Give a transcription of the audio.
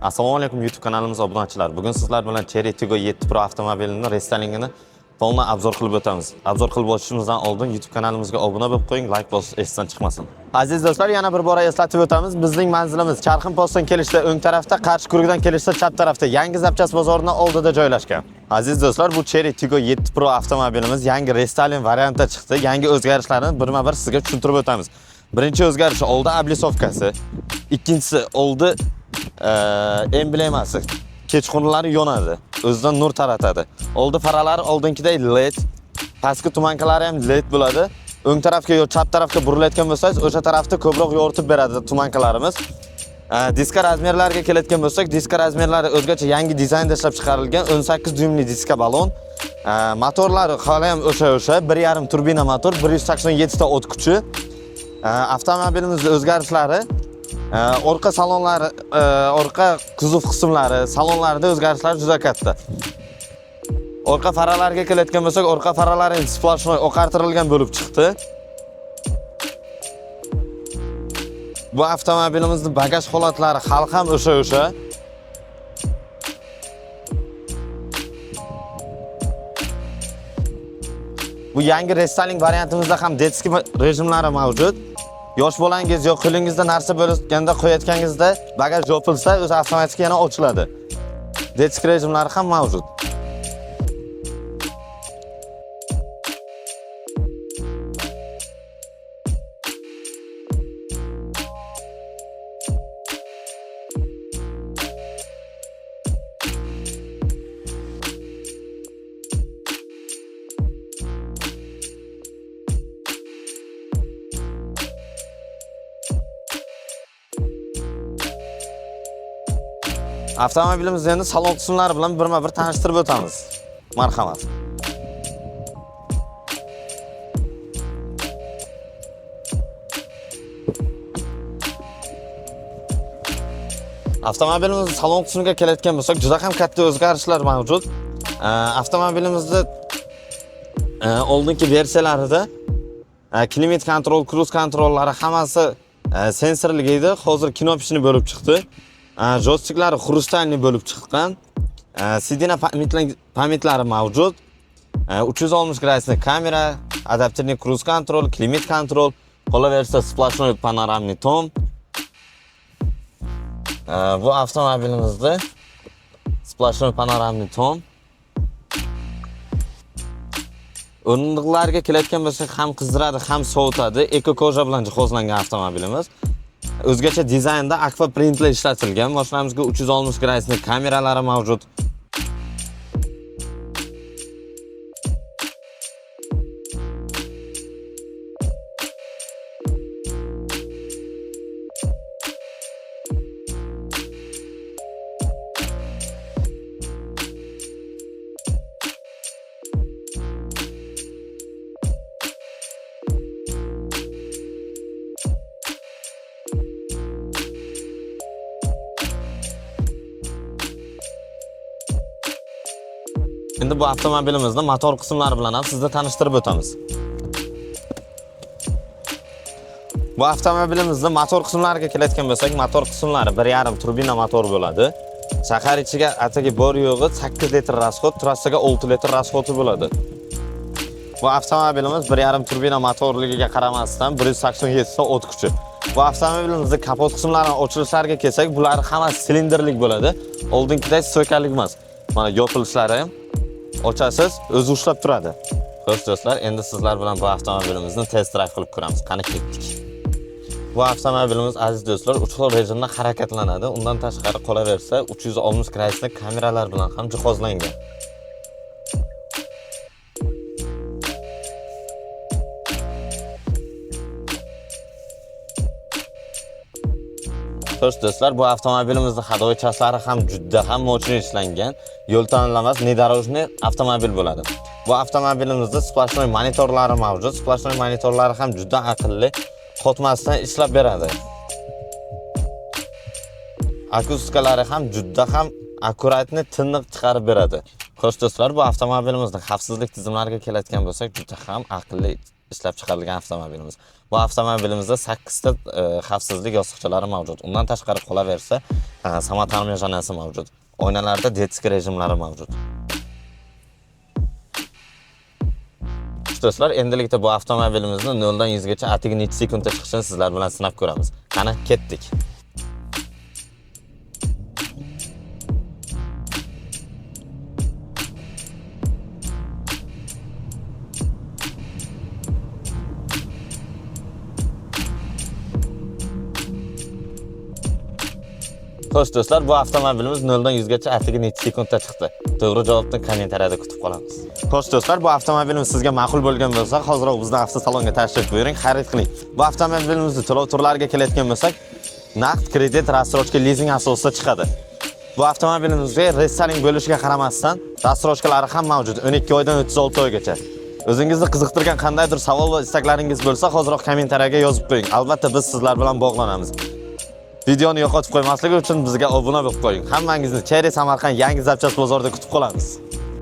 Assalomu alaykum YouTube kanalimiz obunachilar. Bugun sizlar bilan Chery Tiggo 7 Pro avtomobilining restalingini to'liq obzor qilib o'tamiz. Obzor qilib o'tishimizdan oldin YouTube kanalimizga obuna bo'lib qo'ying, like bosish esdan chiqmasin. Aziz do'stlar, yana bir bora eslatib o'tamiz. Bizning manzilimiz Charxinpostdan kelishda o'ng tarafda, Qarshi Kurukdan kelishda chap tarafda, Yangi Zapchas bozorining oldida joylashgan. Aziz do'stlar, bu Chery Tiggo 7 Pro avtomobilimiz yangi restyling variantda chiqdi. Yangi o'zgarishlarni birma-bir sizga tushuntirib o'tamiz. Birinchi o'zgarish oldi oblisovkasi, ikkinchisi oldi emblemasi. Kechqurunlari yonadi, o'zidan nur taratadi. Oldi faralari oldingiday LED, pastki tumankalari ham LED bo'ladi. O'ng tarafga yo chap tarafga burilayotgan bo'lsangiz, o'sha tarafda ko'proq yoritib beradi tumankalarimiz. Diska razmerlariga kelayotgan bo'lsak, diska razmerlari o'zgacha yangi dizaynda ishlab chiqarilgan 18 dyumli diska balon. Motorlari hali ham o'sha 1.5 turbina motor, 187 ta o't kuchi. Avtomobilimizning o'zgarishlari orqa salonlari, orqa kuzov qismlari, salonlarida o'zgarishlar juda katta. Orqa faralariga kelayotgan bo'lsak, orqa faralari splashnoy oqartirilgan bo'lib chiqdi. Bu avtomobilimizning bagaj holatlari hali ham o'sha. Bu yangi restyling variantimizda ham detskiy rejimlari mavjud. Yosh bolangiz yoki qo'lingizda narsa bo'lganda qo'yayotganingizda bagaj yopilsa, o'zi avtomatik yana ochiladi. Detskiy rejimlari ham mavjud. Avtomobilimizni endi salon qismlari bilan birma-bir tanishtirib o'tamiz. Marhamat. Avtomobilimizning salon qismiga kelayotgan bo'lsak, juda ham katta o'zgarishlar mavjud. Avtomobilimizda oldingi versiyalarida klimat kontrol, cruise kontrollari hammasi sensorli edi. Hozir knopchani bo'lib chiqdi. Joystiklari xrustalniy bo'lib chiqqan. Sidina pamitlari mavjud. 360 gradusli kamera, adaptivni cruise kontrol, klimat kontrol, qolaversa splashnoy panoramniy tom. Bu avtomobilimizda splashnoy panoramniy tom. O'rindiqlarga kelayotgan bo'lsak, ham qizdiradi, ham sovutadi. Eko koja bilan jihozlangan avtomobilimiz. O'zgacha dizaynda aqua printlar ishlatilgan. Mashinamizga 360 gradusli kameralari mavjud. Endi bu avtomobilimizni motor qismlari bilan ham sizga tanishtirib o'tamiz. Bu avtomobilimizning motor qismlariga kelayotgan bo'lsak, motor qismlari 1.5 turbina motor bo'ladi. Shahar ichiga atigi bor yo'g'i 8 litr rasxod, trassaga 6 litr rasxodi bo'ladi. Bu avtomobilimiz 1.5 turbina motorligiga qaramasdan 187 ta o't kuchi. Bu avtomobilimizning kapot qismlarining ochilishlariga kelsak, bular hammasi silindrlik bo'ladi. Oldingiday so'kalik emas. Mana yopilishlari ham ochasiz, o'zi ushlab turadi. Xo'sh do'stlar, endi sizlar bilan bu avtomobilimizni test drive qilib ko'ramiz. Qani ketdik. Bu avtomobilimiz aziz do'stlar 3 xil rejimda harakatlanadi. Undan tashqari qolaversa 360 gradusli kameralar bilan ham jihozlangan. Xo'sh do'stlar, bu avtomobilimizning hadovoychaslari ham juda ham mo'chli ishlangan. Yo'l tanlamas nedorojniy avtomobil bo'ladi. Bu avtomobilimizda splashnoy monitorlari mavjud. Splashnoy monitorlari ham juda aqlli, qotmasdan ishlab beradi. Akustikalari ham juda ham akkuratni tiniq chiqarib beradi. Xo'sh do'stlar, bu avtomobilimizning xavfsizlik tizimlariga kelayotgan bo'lsak, juda ham aqlli ishlab chiqarilgan avtomobilimiz. Bu avtomobilimizda 8 ta xavfsizlik yostiqchalari mavjud. Undan tashqari qolaversa, samotarmiya janasi mavjud. Oynalarda detsk rejimlari mavjud. Do'stlar, endilikda bu avtomobilimizni 0 dan 100 gacha atigi necha sekundda chiqishini sizlar bilan sinab ko'ramiz. Qani, ketdik. Xo'sh do'stlar, bu avtomobilimiz 0 dan 100 gacha atigi necha sekundda chiqdi? To'g'ri javobni kommentariyada kutib qolamiz. Xo'sh do'stlar, bu avtomobilimiz sizga ma'qul bo'lgan bo'lsa, hozirroq bizning avtosalonga tashrif buyuring, xarid qiling. Bu avtomobilimizni to'lov turlariga keladigan bo'lsak, naqd, kredit, rassrochka, lizing asosida chiqadi. Bu avtomobilimizga restoring bo'lishiga qaramasdan, rassrochkalari ham mavjud 12 oydan 36 oygacha. O'zingizni qiziqtirgan qandaydir savol va istaklaringiz bo'lsa, hozirroq kommentariyaga yozib qo'ying. Albatta biz sizlar bilan bog'lanamiz. Videoni yo'qotib qo'ymaslik uchun bizga obuna bo'lib qo'ying. Hammangizni Cherry Samarqand yangi zapchast bozorida kutib qolamiz.